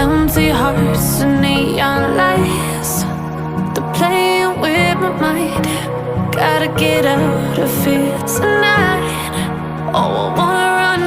Empty hearts and neon lights, they're playing with my mind. Gotta get out of here tonight. Oh, I wanna run